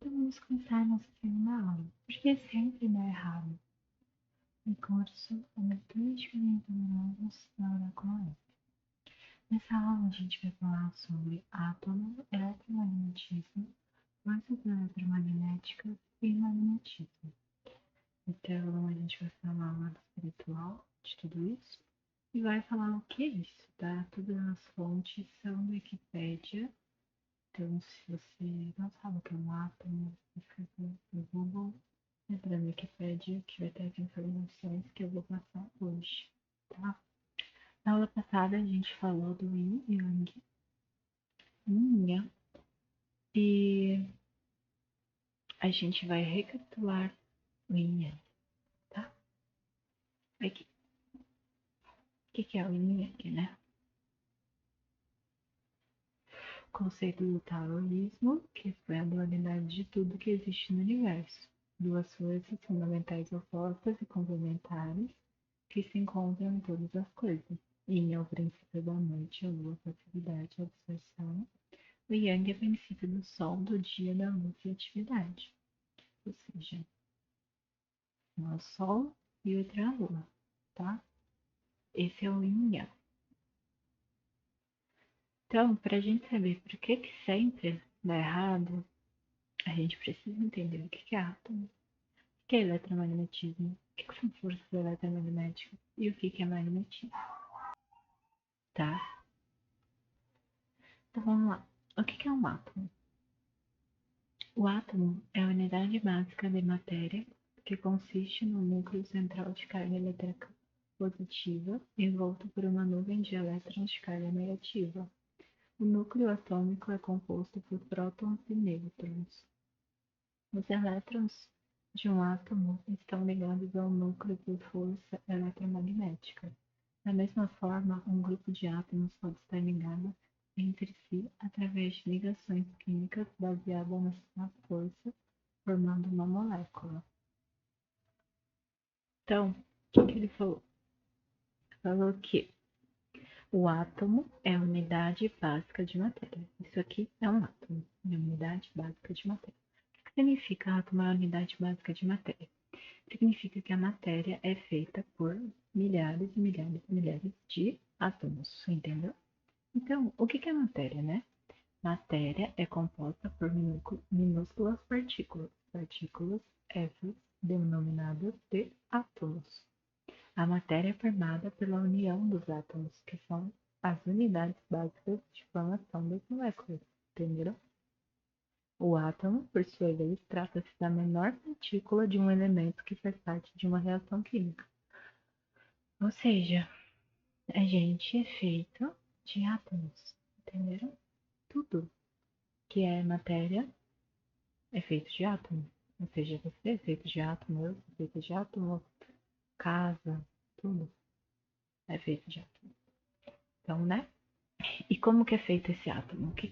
Então vamos começar a nossa segunda aula. Porque sempre dá errado. O curso Eletronicamente Numerosos da Oracle. Nessa aula a gente vai falar sobre átomo, eletromagnetismo, forças eletromagnéticas e magnetismo. Então a gente vai falar o lado espiritual de tudo isso e vai falar o que é isso, tá? Todas as fontes são da Wikipédia. Então, se você não sabe o que é um átomo, escreve no Google, entra na Wikipédia, que vai ter as informações que eu vou passar hoje, tá? Na aula passada a gente falou do Yin e Yang, e a gente vai recapitular o Yin e Yang, tá? Aqui. O que é o Yin e Yang, né? O conceito do taoísmo, que foi a dualidade de tudo que existe no universo. Duas forças fundamentais opostas e complementares que se encontram em todas as coisas. Yin é o princípio da noite, a lua, a passividade, a absorção. O Yang é o princípio do sol, do dia, da luz e atividade. Ou seja, um é o sol e outro é a lua, tá? Esse é o Yin Yang. Então, para a gente saber por que sempre dá errado, a gente precisa entender o que é átomo, o que é eletromagnetismo, o que são forças eletromagnéticas e o que é magnetismo, tá? Então vamos lá. O que é um átomo? O átomo é a unidade básica de matéria que consiste no núcleo central de carga elétrica positiva envolto por uma nuvem de elétrons de carga negativa. O núcleo atômico é composto por prótons e nêutrons. Os elétrons de um átomo estão ligados ao núcleo por força eletromagnética. Da mesma forma, um grupo de átomos pode estar ligado entre si através de ligações químicas baseadas na força, formando uma molécula. Então, o que ele falou? Falou que o átomo é a unidade básica de matéria. Isso aqui é um átomo, é a unidade básica de matéria. O que significa átomo é a unidade básica de matéria? Significa que a matéria é feita por milhares e milhares e milhares de átomos, entendeu? Então, o que é matéria, né? Matéria é composta por minúsculas partículas essas denominadas de átomos. A matéria é formada pela união dos átomos, que são as unidades básicas de formação das moléculas, entenderam? O átomo, por sua vez, trata-se da menor partícula de um elemento que faz parte de uma reação química. Ou seja, a gente é feito de átomos, entenderam? Tudo que é matéria é feito de átomo. Ou seja, você é feito de átomo, eu sou feito de átomo, casa, tudo é feito de átomo. Então, né? E como que é feito esse átomo? O que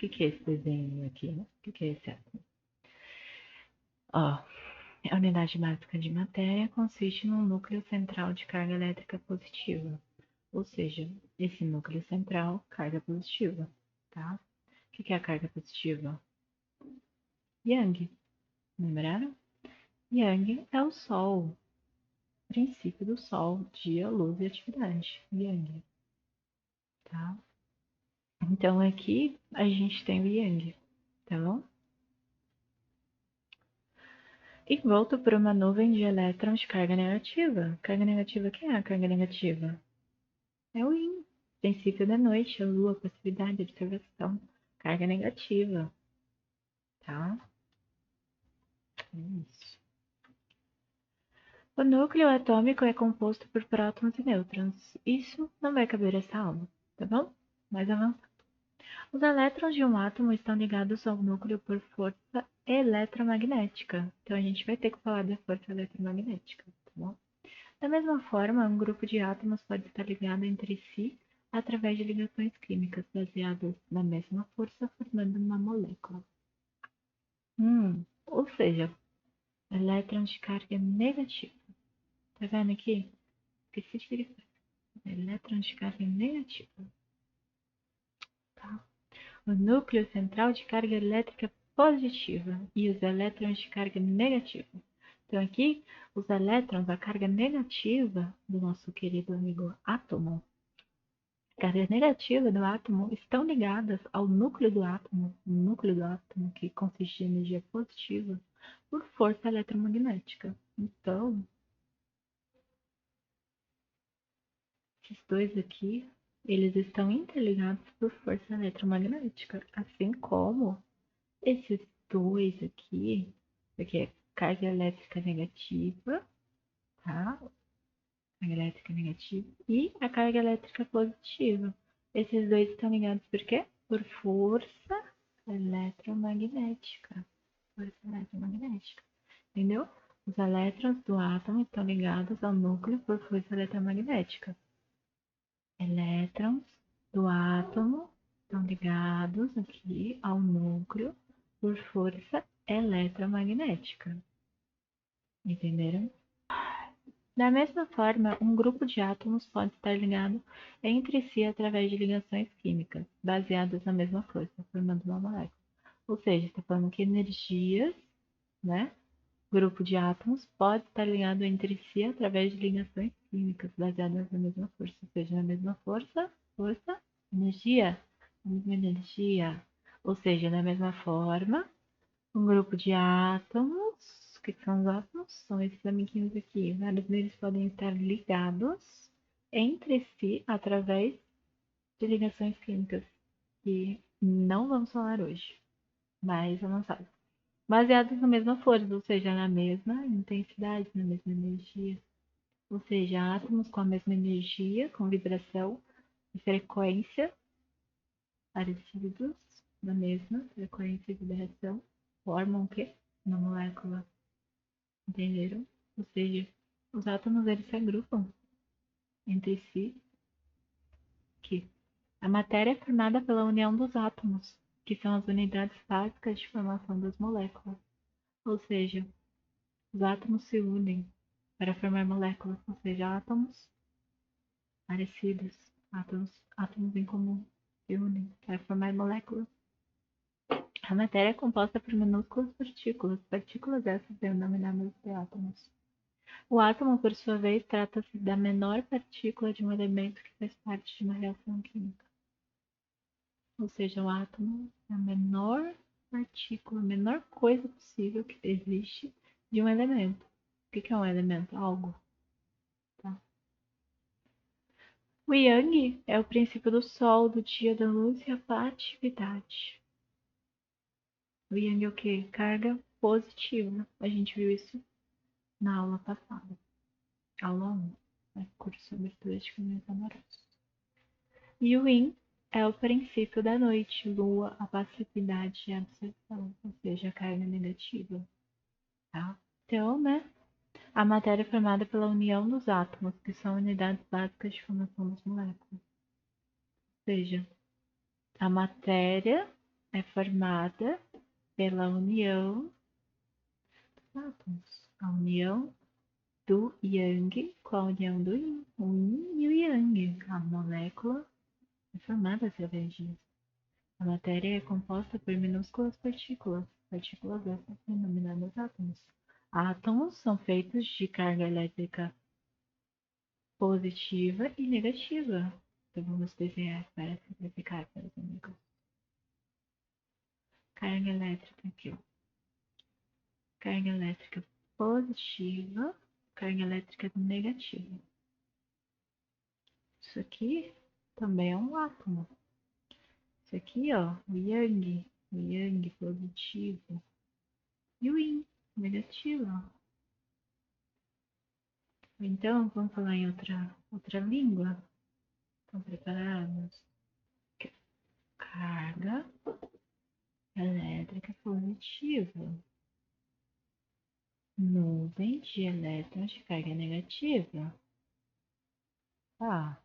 é esse desenho aqui, né? O que é esse átomo? Ó, a unidade básica de matéria consiste num núcleo central de carga elétrica positiva. Ou seja, esse núcleo central, carga positiva, tá? O que é a carga positiva? Yang, lembraram? Yang é o Sol, princípio do Sol, dia, luz e atividade. Yang, tá? Então aqui a gente tem o Yang, tá bom? E volta por uma nuvem de elétrons de carga negativa. Carga negativa, quem é a carga negativa? É o Yin, princípio da noite, a lua, passividade, observação. Carga negativa, tá? É isso. O núcleo atômico é composto por prótons e nêutrons. Isso não vai caber essa aula, tá bom? Mais avançado. Os elétrons de um átomo estão ligados ao núcleo por força eletromagnética. Então a gente vai ter que falar da força eletromagnética, tá bom? Da mesma forma, um grupo de átomos pode estar ligado entre si através de ligações químicas baseadas na mesma força, formando uma molécula. Ou seja, elétrons de carga negativa. Tá vendo aqui? Esqueci de grifar. Elétrons de carga negativa. Tá? O núcleo central de carga elétrica positiva e os elétrons de carga negativa. Então aqui, os elétrons, a carga negativa do nosso querido amigo átomo, a carga negativa do átomo estão ligadas ao núcleo do átomo, que consiste de energia positiva, por força eletromagnética. Então, esses dois aqui, eles estão interligados por força eletromagnética, assim como esses dois aqui é carga elétrica negativa, tá? Carga elétrica negativa e a carga elétrica positiva. Esses dois estão ligados por quê? Por força eletromagnética. Força eletromagnética. Entendeu? Os elétrons do átomo estão ligados ao núcleo por força eletromagnética. Elétrons do átomo estão ligados aqui ao núcleo por força eletromagnética. Entenderam? Da mesma forma, um grupo de átomos pode estar ligado entre si através de ligações químicas, baseadas na mesma força, formando uma molécula. Ou seja, está falando que energias, né? Grupo de átomos pode estar ligado entre si através de ligações químicas, baseadas na mesma força. Ou seja, na mesma força, energia, a mesma energia. Ou seja, da mesma forma, um grupo de átomos. O que são os átomos? São esses amiguinhos aqui. Vários deles podem estar ligados entre si através de ligações químicas, que não vamos falar hoje, mas avançadas. Baseados na mesma força, ou seja, na mesma intensidade, na mesma energia. Ou seja, átomos com a mesma energia, com vibração e frequência parecidos, na mesma frequência e vibração, formam o quê? Uma molécula. Entenderam? Ou seja, os átomos eles se agrupam entre si, que a matéria é formada pela união dos átomos, que são as unidades básicas de formação das moléculas. Ou seja, os átomos se unem para formar moléculas, ou seja, átomos parecidos, átomos em comum se unem para formar moléculas. A matéria é composta por minúsculas partículas essas denominadas de átomos. O átomo, por sua vez, trata-se da menor partícula de um elemento que faz parte de uma reação química. Ou seja, o átomo é a menor partícula, a menor coisa possível que existe de um elemento. O que é um elemento? Algo. Tá? O Yang é o princípio do Sol, do dia, da luz e a atividade. O Yang é o que? Carga positiva. A gente viu isso na aula passada. Aula 1. Curso sobre estudos de caminhos amorosos. E o Yin é o princípio da noite, lua, a passividade e a absorção, ou seja, a carga negativa. Tá? Então, né? A matéria é formada pela união dos átomos, que são unidades básicas de formação das moléculas. Ou seja, a matéria é formada pela união dos átomos. A união do Yang com a união do Yin. O Yin e o Yang. A molécula é formada através disso. A matéria é composta por minúsculas partículas essas denominadas átomos. Átomos são feitos de carga elétrica positiva e negativa. Então vamos desenhar para simplificar para os amigos. Carga elétrica aqui. Carga elétrica positiva, carga elétrica negativa. Isso aqui também é um átomo. Isso aqui, ó, o Yang positivo e o Yin negativo. Então, vamos falar em outra língua? Estão preparados? Carga elétrica positiva. Nuvem de elétrons de carga negativa. Tá.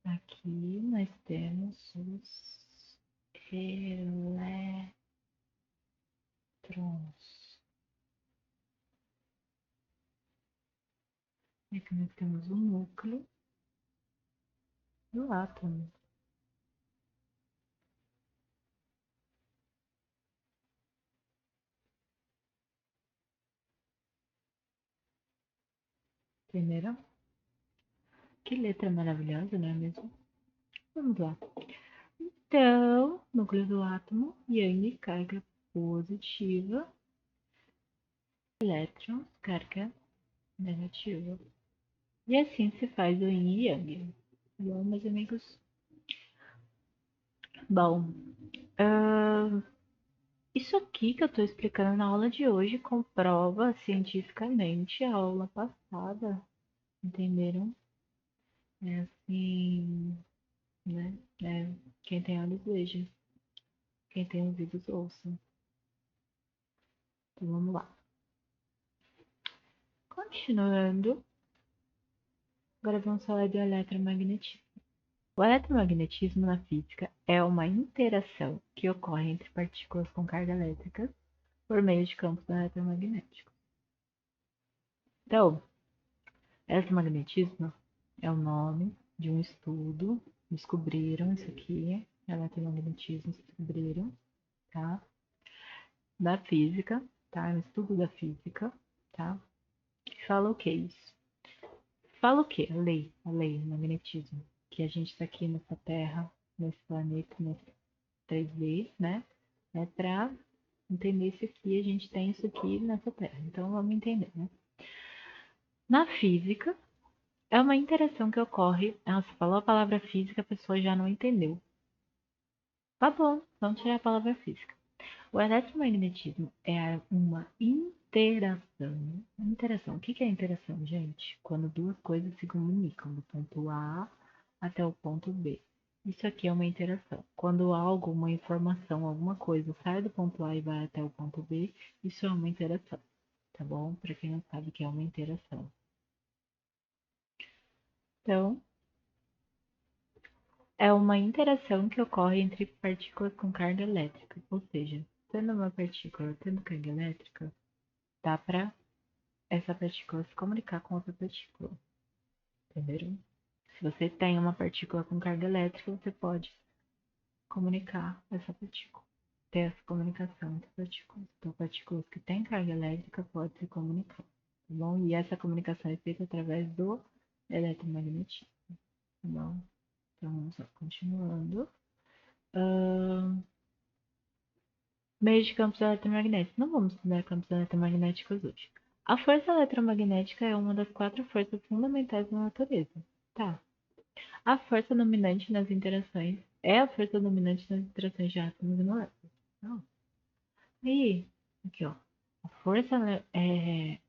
Aqui nós temos os elétrons. Aqui nós temos o núcleo do átomo. Entenderam? Que letra maravilhosa, não é mesmo? Vamos lá. Então, núcleo do átomo, Yang, carga positiva, elétrons, carga negativa. E assim se faz o Yin e Yang. Bom, meus amigos? Bom, isso aqui que eu estou explicando na aula de hoje comprova cientificamente a aula passada. Entenderam? É assim, né? Quem tem olhos veja, quem tem ouvidos ouça. Então vamos lá. Continuando, agora vamos falar do eletromagnetismo. O eletromagnetismo na física é uma interação que ocorre entre partículas com carga elétrica por meio de campos eletromagnéticos. Então, eletromagnetismo é o nome de um estudo, descobriram isso aqui, eletromagnetismo descobriram, tá? Da física, tá? É um estudo da física, tá? Fala o que é isso? Fala o que? A lei, o magnetismo. Que a gente está aqui nessa Terra, nesse planeta, nesse 3D, né? É para entender isso aqui, a gente tem isso aqui nessa Terra. Então vamos entender, né? Na física, é uma interação que ocorre. Nossa, falou a palavra física, a pessoa já não entendeu. Tá bom, vamos tirar a palavra física. O eletromagnetismo é uma interação. Interação. O que é interação, gente? Quando duas coisas se comunicam do ponto A até o ponto B. Isso aqui é uma interação. Quando algo, uma informação, alguma coisa sai do ponto A e vai até o ponto B, isso é uma interação. Tá bom? Para quem não sabe o que é uma interação. Então, é uma interação que ocorre entre partículas com carga elétrica. Ou seja, tendo uma partícula tendo carga elétrica, dá para essa partícula se comunicar com outra partícula. Entenderam? Se você tem uma partícula com carga elétrica, você pode comunicar essa partícula. Ter essa comunicação entre partículas. Então, partículas que têm carga elétrica podem se comunicar. Tá bom? E essa comunicação é feita através do eletromagnetismo. Tá bom? Então, vamos lá, continuando. Meios de campos eletromagnéticos. Não vamos estudar campos eletromagnéticos hoje. A força eletromagnética é uma das 4 forças fundamentais da natureza. Tá. A força dominante nas interações é a força dominante nas interações de átomos e moléculas. Não. E aqui, ó. A força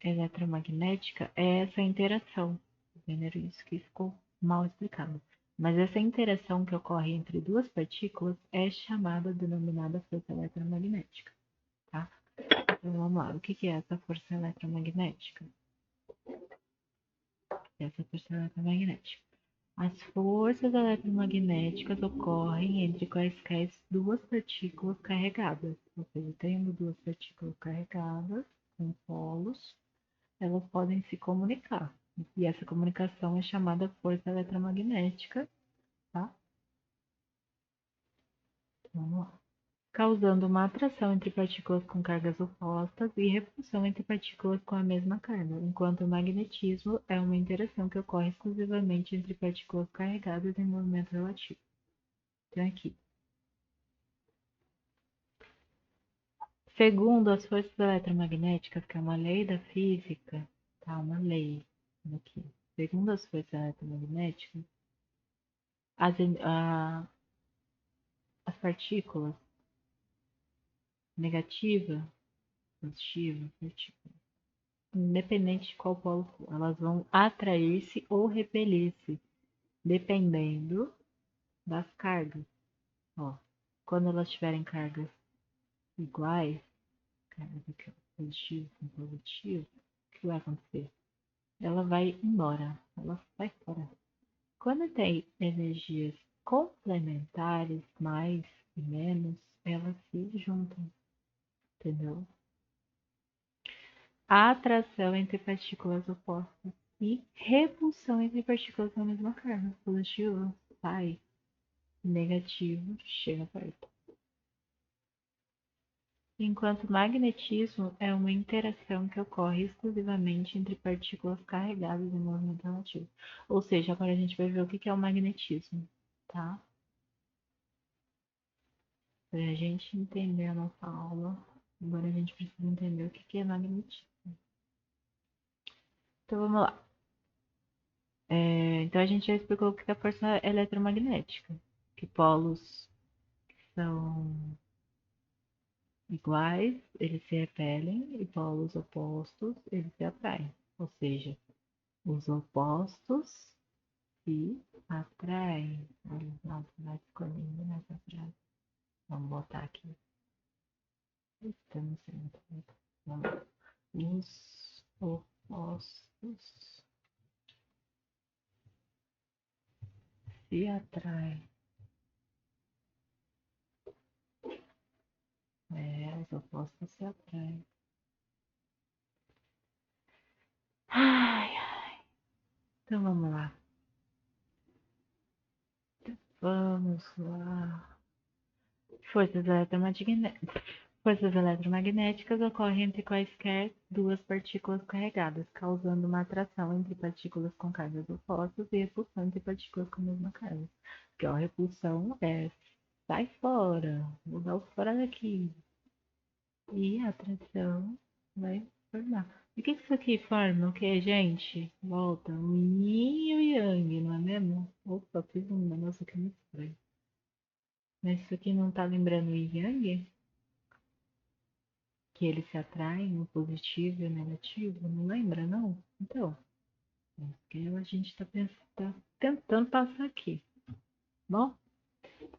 eletromagnética é essa interação. Entenderam isso que ficou mal explicado. Mas essa interação que ocorre entre duas partículas é chamada, denominada força eletromagnética. Tá? Então vamos lá. O que é essa força eletromagnética? Essa força eletromagnética. As forças eletromagnéticas ocorrem entre quaisquer duas partículas carregadas. Ou seja, tendo duas partículas carregadas com polos, elas podem se comunicar. E essa comunicação é chamada força eletromagnética, tá? Vamos lá. Causando uma atração entre partículas com cargas opostas e repulsão entre partículas com a mesma carga, enquanto o magnetismo é uma interação que ocorre exclusivamente entre partículas carregadas em movimento relativo. Então, aqui. Segundo as forças eletromagnéticas, que é uma lei da física, tá? Uma lei aqui. Segundo as forças eletromagnéticas, as partículas negativa, positiva, partícula, independente de qual polo for, elas vão atrair-se ou repelir-se, dependendo das cargas. Ó, quando elas tiverem cargas iguais, cargas aqui, ó, positivo com positivo, o que vai acontecer? Ela vai embora, ela vai fora. Quando tem energias complementares, mais e menos, elas se juntam, entendeu? A atração entre partículas opostas e repulsão entre partículas com a mesma carga. Positivo sai, negativo chega perto. enquanto magnetismo é uma interação que ocorre exclusivamente entre partículas carregadas em movimento relativo. Ou seja, agora a gente vai ver o que é o magnetismo, tá? Para a gente entender a nossa aula, agora a gente precisa entender o que é magnetismo. Então vamos lá. Então a gente já explicou o que é a força eletromagnética, que polos são iguais, eles se repelem, e polos opostos, eles se atraem. Ou seja, os opostos se atraem. Nossa, vai escolhendo nessa frase. Vamos botar aqui. Estamos sendo. Vamos lá. Os opostos se atraem. Os opostos se atraem. Ai, então vamos lá. Vamos lá. Forças eletromagnéticas ocorrem entre quaisquer duas partículas carregadas, causando uma atração entre partículas com cargas opostas e repulsão entre partículas com a mesma carga. Porque a repulsão é sai fora, vou dar o fora daqui. E a atração vai formar. E o que isso aqui forma? O que, gente? Volta. Um yin e o yang, não é mesmo? Opa, fiz um negócio aqui muito estranho. Mas isso aqui não tá lembrando o yang? Que eles se atraem, o positivo e o negativo? Não lembra, não? Então, é isso que a gente tá tentando passar aqui. Bom?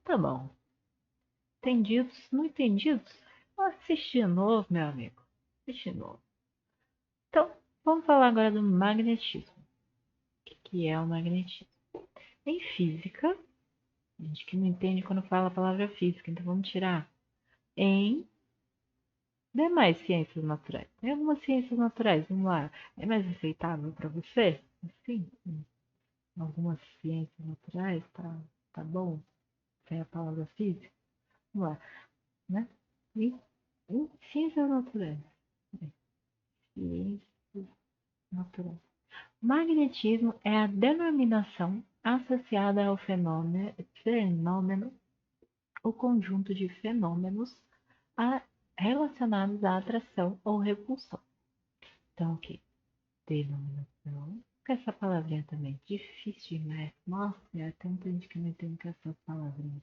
Tá bom. Entendidos? Não entendidos? Assiste de novo, meu amigo. Assiste de novo. Então, vamos falar agora do magnetismo. O que é o magnetismo? Em física, gente que não entende quando fala a palavra física, então vamos tirar. Em demais ciências naturais. Tem algumas ciências naturais, vamos lá. É mais aceitável para você? Sim. Algumas ciências naturais, tá bom? Tem a palavra física? Vamos lá, né? E, ciências naturais. Ciências naturais. Magnetismo é a denominação associada ao fenômeno o conjunto de fenômenos relacionados à atração ou repulsão. Então, aqui, denominação. Com essa palavrinha também, difícil demais. Nossa, é tanta gente que não entende com essas palavrinhas.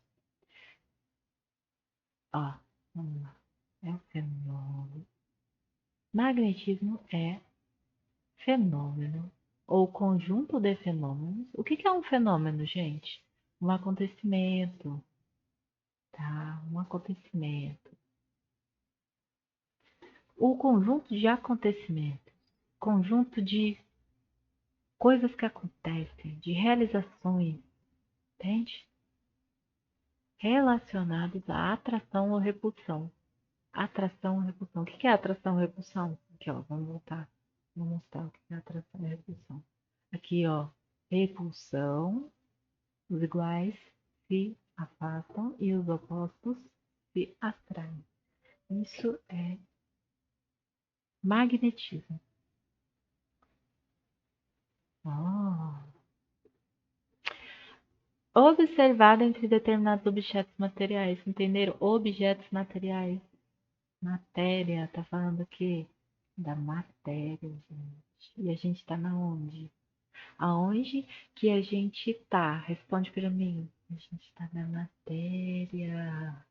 Ó, vamos lá. É o fenômeno. Magnetismo é fenômeno ou conjunto de fenômenos. O que é um fenômeno, gente? Um acontecimento, tá? Um acontecimento. O conjunto de acontecimentos, conjunto de coisas que acontecem, de realizações, entende? Relacionados à atração ou repulsão. Atração ou repulsão. O que é atração ou repulsão? Aqui, ó, vamos voltar. Vou mostrar o que é atração e repulsão. Aqui, ó, repulsão, os iguais se afastam e os opostos se atraem. Isso é magnetismo. Oh. Observado entre determinados objetos materiais. Entenderam? Objetos materiais. Matéria, tá falando aqui da matéria, gente. E a gente tá na onde? Aonde que a gente tá? Responde para mim. A gente tá na matéria.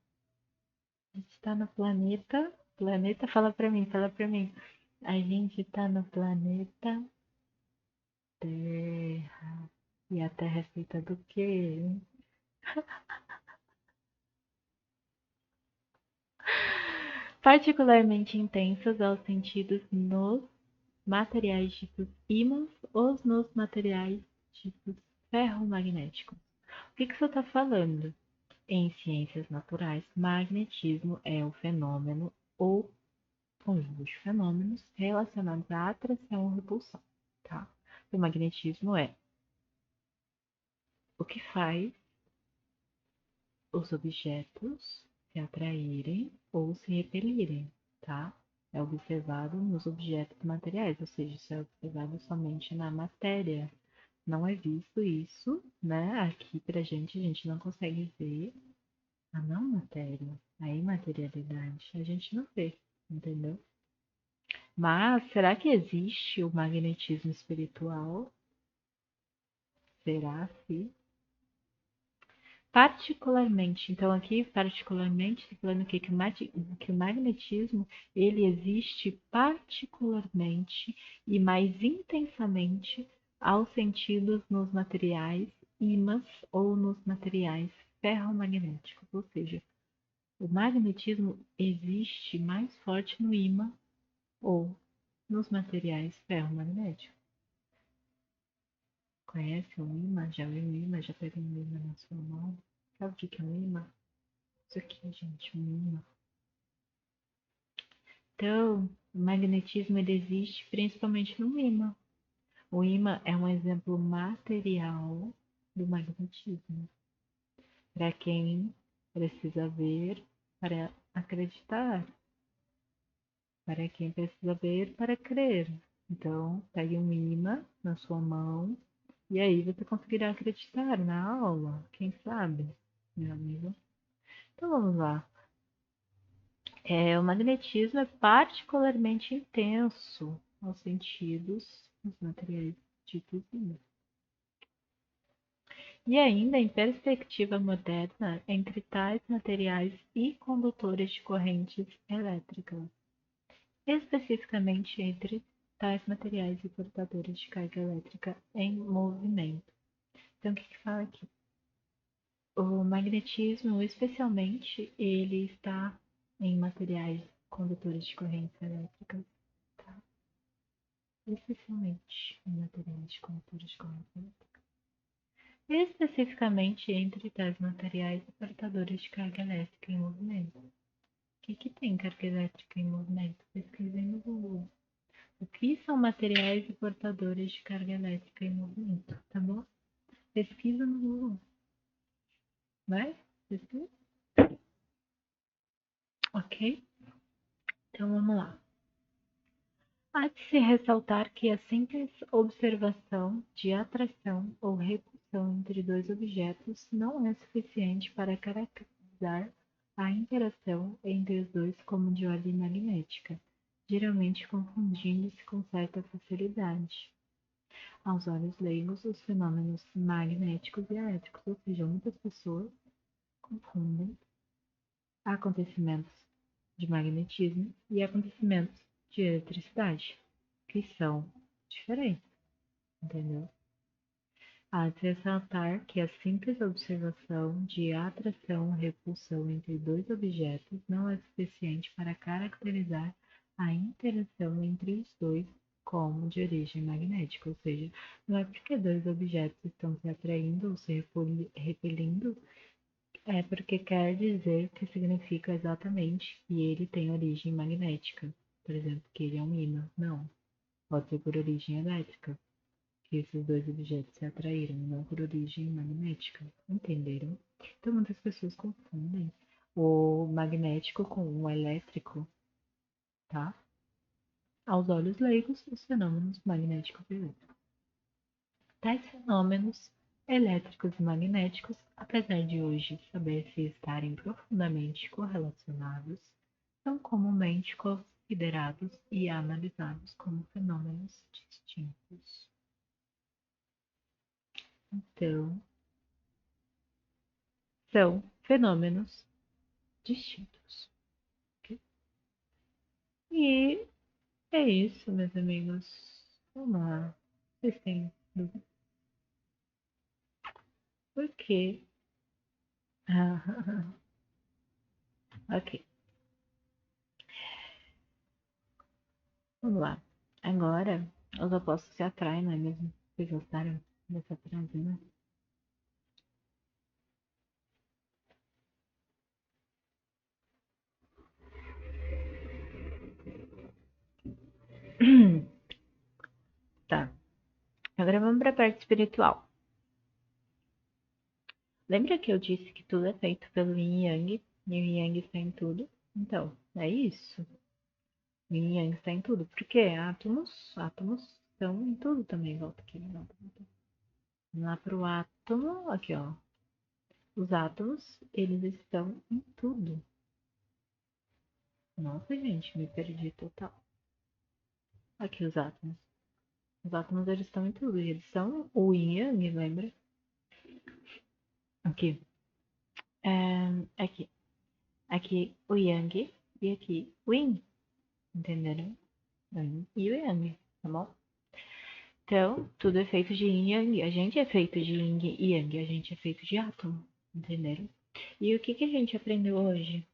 A gente tá no planeta. Planeta, fala para mim, fala para mim. A gente tá no planeta Terra. E a Terra é feita do quê? Particularmente intensas aos sentidos nos materiais tipos ímãs ou nos materiais tipos ferromagnéticos. O que você está falando? Em ciências naturais, magnetismo é o fenômeno ou conjunto de fenômenos relacionados à atração ou repulsão. Tá? O magnetismo é o que faz os objetos se atraírem ou se repelirem, tá? É observado nos objetos materiais, ou seja, isso é observado somente na matéria. Não é visto isso, né? Aqui pra gente, a gente não consegue ver a não matéria, a imaterialidade. A gente não vê, entendeu? Mas será que existe o magnetismo espiritual? Será que? Particularmente, então aqui particularmente, estou falando aqui que o magnetismo ele existe particularmente e mais intensamente aos sentidos nos materiais ímãs ou nos materiais ferromagnéticos, ou seja, o magnetismo existe mais forte no ímã ou nos materiais ferromagnéticos. Conhece um imã? Já viu um imã? Já pegou um imã na sua mão? Sabe o que é um imã? Isso aqui, gente, um imã. Então, o magnetismo ele existe principalmente no imã. O imã é um exemplo material do magnetismo. Para quem precisa ver para acreditar. Para quem precisa ver para crer. Então, pegue um imã na sua mão e aí você conseguirá acreditar na aula. Quem sabe, meu amigo? Então vamos lá. O magnetismo é particularmente intenso aos sentidos dos materiais ditos ímãs. E ainda em perspectiva moderna entre tais materiais e condutores de correntes elétricas, especificamente entre tais materiais e portadores de carga elétrica em movimento. Então, o que fala aqui? O magnetismo, especialmente, ele está em materiais condutores de correntes elétricas, tá? Especialmente em materiais condutores de correntes elétricas. Especificamente entre tais materiais e portadores de carga elétrica em movimento. O que tem carga elétrica em movimento? Pesquisem no Google. O que são materiais e portadores de carga elétrica em movimento, tá bom? Pesquisa no Google. Vai? Pesquisa? Ok? Então vamos lá. Há de se ressaltar que a simples observação de atração ou repulsão entre dois objetos não é suficiente para caracterizar a interação entre os dois como de ordem magnética, geralmente confundindo-se com certa facilidade. Aos olhos leigos, os fenômenos magnéticos e elétricos, ou seja, muitas pessoas confundem acontecimentos de magnetismo e acontecimentos de eletricidade, que são diferentes, entendeu? Há de ressaltar que a simples observação de atração ou repulsão entre dois objetos não é suficiente para caracterizar a interação entre os dois como de origem magnética, ou seja, não é porque dois objetos estão se atraindo ou se repelindo, é porque quer dizer que significa exatamente que ele tem origem magnética. Por exemplo, que ele é um ímã. Não. Pode ser por origem elétrica, que esses dois objetos se atraíram, não por origem magnética. Entenderam? Então, muitas pessoas confundem o magnético com o elétrico, tá? Aos olhos leigos, os fenômenos magnéticos e elétricos. Tais fenômenos elétricos e magnéticos, apesar de hoje saber-se estarem profundamente correlacionados, são comumente considerados e analisados como fenômenos distintos. Então, são fenômenos distintos. Okay? E é isso, meus amigos. Vamos lá. Vocês têm dúvida? Por quê? Ok, vamos lá. Agora, os opostos se atraem, não é mesmo? Vocês gostaram dessa frase, né? Tá. Agora vamos para a parte espiritual. Lembra que eu disse que tudo é feito pelo Yin e Yang? E o yang está em tudo. Então, é isso. O yin e yang está em tudo. Por quê? Átomos estão em tudo também. Volta aqui. Volta. Vamos lá pro átomo. Aqui, ó. Os átomos, eles estão em tudo. Nossa, gente, me perdi total. Aqui os átomos. Os átomos, eles estão em tudo. Eles são o yin e yang, lembra? Aqui. Aqui. Aqui o yang e aqui o yin. Entenderam? Yin e o yang, tá bom? Então, tudo é feito de yin e yang. A gente é feito de yin e yang. A gente é feito de átomo. Entenderam? E o que a gente aprendeu hoje?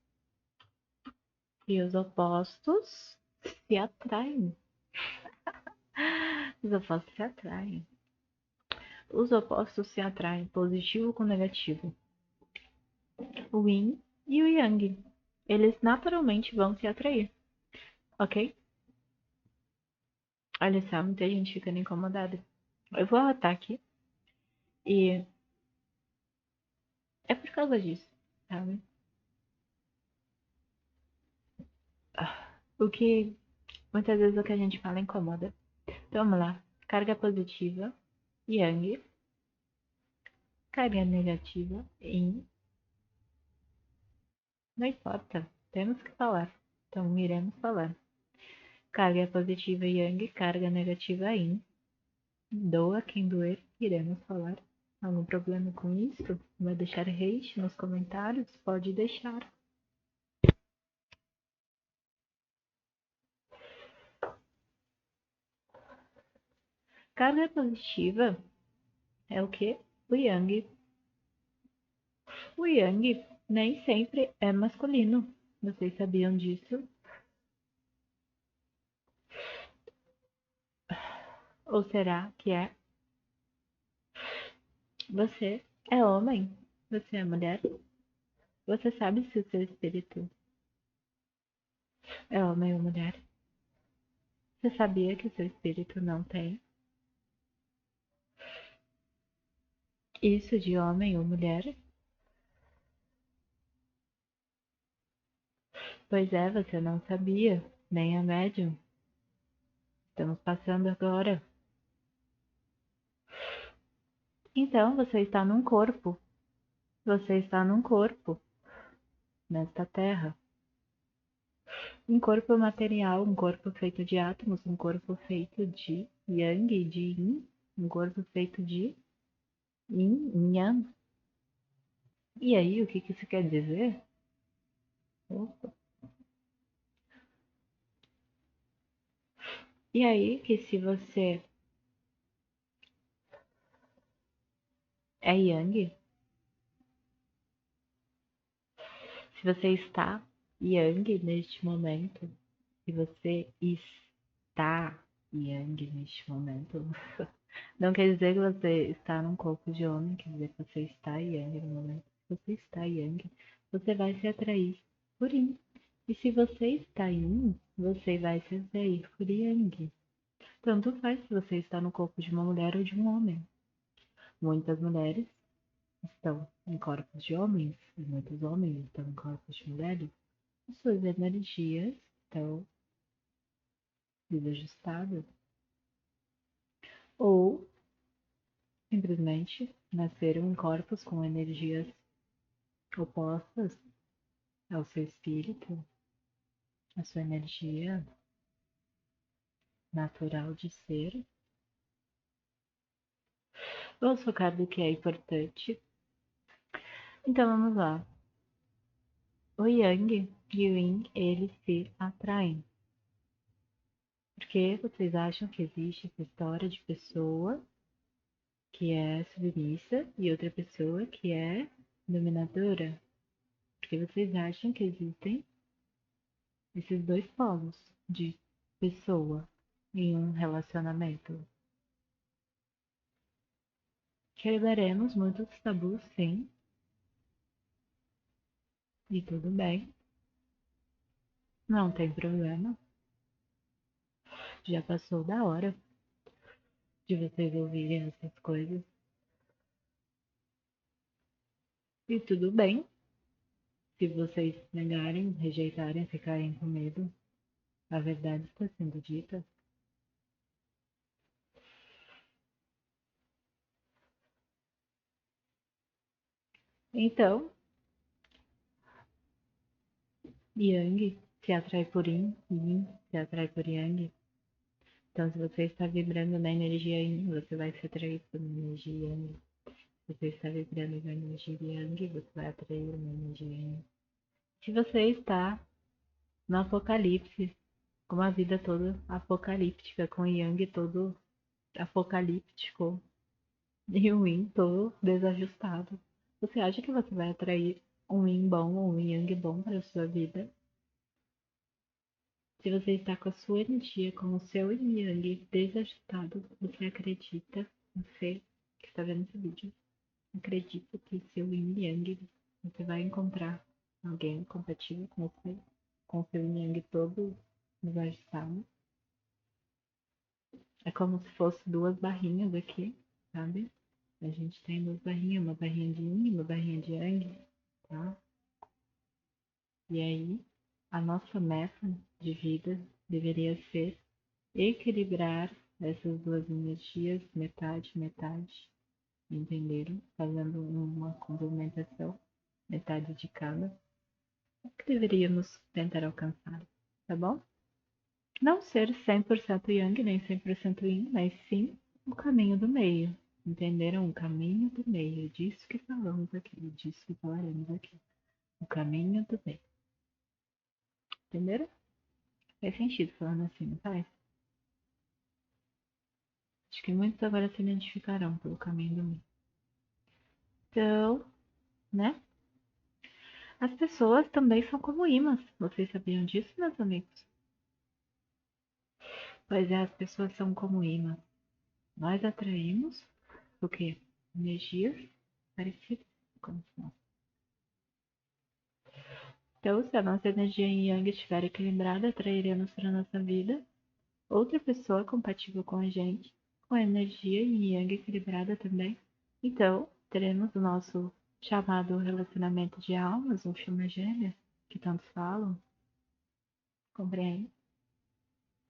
Que os opostos se atraem. Os opostos se atraem. Os opostos se atraem, positivo com negativo. O yin e o yang. Eles naturalmente vão se atrair. Ok? Olha só, muita gente ficando incomodada. Eu vou arrotar aqui. E é por causa disso, sabe? O que muitas vezes o que a gente fala incomoda. Então vamos lá. Carga positiva, yang. Carga negativa, yin. Não importa. Temos que falar. Então iremos falar. Carga positiva, yang. Carga negativa, yin. Doa quem doer, iremos falar. Algum problema com isso? Vai deixar hate nos comentários? Pode deixar. Carga positiva é o que? O yang. O yang nem sempre é masculino. Vocês sabiam disso? Ou será que é? Você é homem? Você é mulher? Você sabe se o seu espírito é homem ou mulher? Você sabia que o seu espírito não tem isso de homem ou mulher? Pois é, você não sabia, nem a médium. Estamos passando agora. Então você está num corpo. Você está num corpo nesta terra. Um corpo material, um corpo feito de átomos, um corpo feito de yang, de yin, um corpo feito de yin, yang. E aí, o que isso quer dizer? Opa. E aí, que se você é yang, se você está yang neste momento, se você está yang neste momento, não quer dizer que você está num corpo de homem, quer dizer que você está yang no momento. Se você está yang, você vai se atrair por yin. E se você está yin, você vai se atrair por yang. Tanto faz se você está no corpo de uma mulher ou de um homem. Muitas mulheres estão em corpos de homens, e muitos homens estão em corpos de mulheres. As suas energias estão desajustadas. Ou simplesmente nasceram em corpos com energias opostas ao seu espírito, à sua energia natural de ser. Vamos focar no que é importante. Então vamos lá. O Yang e o Yin, eles se atraem. Porque vocês acham que existe essa história de pessoa que é submissa e outra pessoa que é dominadora? Porque vocês acham que existem esses dois polos de pessoa em um relacionamento. Quebraremos muitos tabus, sim. E tudo bem. Não tem problema. Já passou da hora de vocês ouvirem essas coisas. E tudo bem. Se vocês negarem, rejeitarem, ficarem com medo, a verdade está sendo dita. Então, Yang se atrai por Yin se atrai por Yang. Então, se você está vibrando na energia Yin, você vai se atrair por uma energia Yang. Se você está vibrando na energia Yang, você vai atrair uma energia Yin. Se você está no apocalipse, com a vida toda apocalíptica, com o Yang todo apocalíptico e o Yin todo desajustado, você acha que você vai atrair um Yin bom ou um Yang bom para a sua vida? Se você está com a sua energia, com o seu yin yang desajustado, você acredita, você que está vendo esse vídeo, acredita que seu yin yang, você vai encontrar alguém compatível com você, com seu yin yang todo desajustado. É como se fosse duas barrinhas aqui, sabe? A gente tem duas barrinhas, uma barrinha de yin e uma barrinha de yang, tá? E aí, a nossa meta de vida deveria ser equilibrar essas duas energias, metade, metade, entenderam? Fazendo uma complementação, metade de cada, o que deveríamos tentar alcançar, tá bom? Não ser 100% Yang nem 100% Yin, mas sim o caminho do meio, entenderam? O caminho do meio, disso que falamos aqui, disso que falaremos aqui, o caminho do meio, entenderam? Faz sentido falando assim, não faz? Acho que muitos agora se identificarão pelo caminho do meio. Então, né? As pessoas também são como imãs. Vocês sabiam disso, meus amigos? Pois é, as pessoas são como imãs. Nós atraímos o quê? Energias parecidas com nós. Então, se a nossa energia em Yang estiver equilibrada, atrairemos para a nossa vida outra pessoa compatível com a gente, com a energia em Yang equilibrada também. Então, teremos o nosso chamado relacionamento de almas, ou chama gêmea, que tantos falam. Compreende?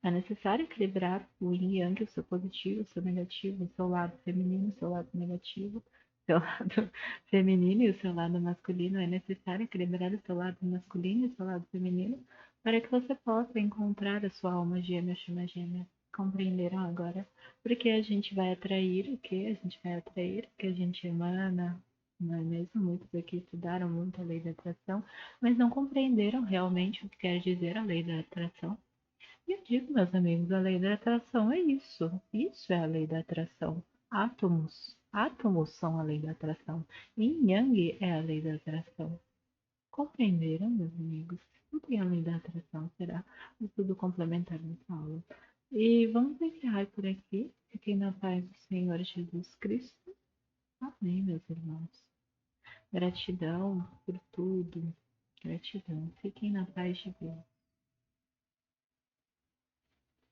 É necessário equilibrar o yin e yang, o seu positivo, o seu negativo, o seu lado feminino, o seu lado negativo, o seu lado feminino e o seu lado masculino. É necessário equilibrar o seu lado masculino e o seu lado feminino para que você possa encontrar a sua alma gêmea, chama gêmea. Compreenderam agora? Porque a gente vai atrair o que? A gente vai atrair o que a gente emana. Não é mesmo? Muitos aqui estudaram muito a lei da atração, mas não compreenderam realmente o que quer dizer a lei da atração. E eu digo, meus amigos, a lei da atração é isso. Isso é a lei da atração. Átomos. Átomos são a lei da atração. Yin Yang é a lei da atração. Compreenderam, meus amigos? Não tem a lei da atração, será? É tudo complementar nessa aula. E vamos encerrar por aqui. Fiquem na paz do Senhor Jesus Cristo. Amém, meus irmãos. Gratidão por tudo. Gratidão. Fiquem na paz de Deus.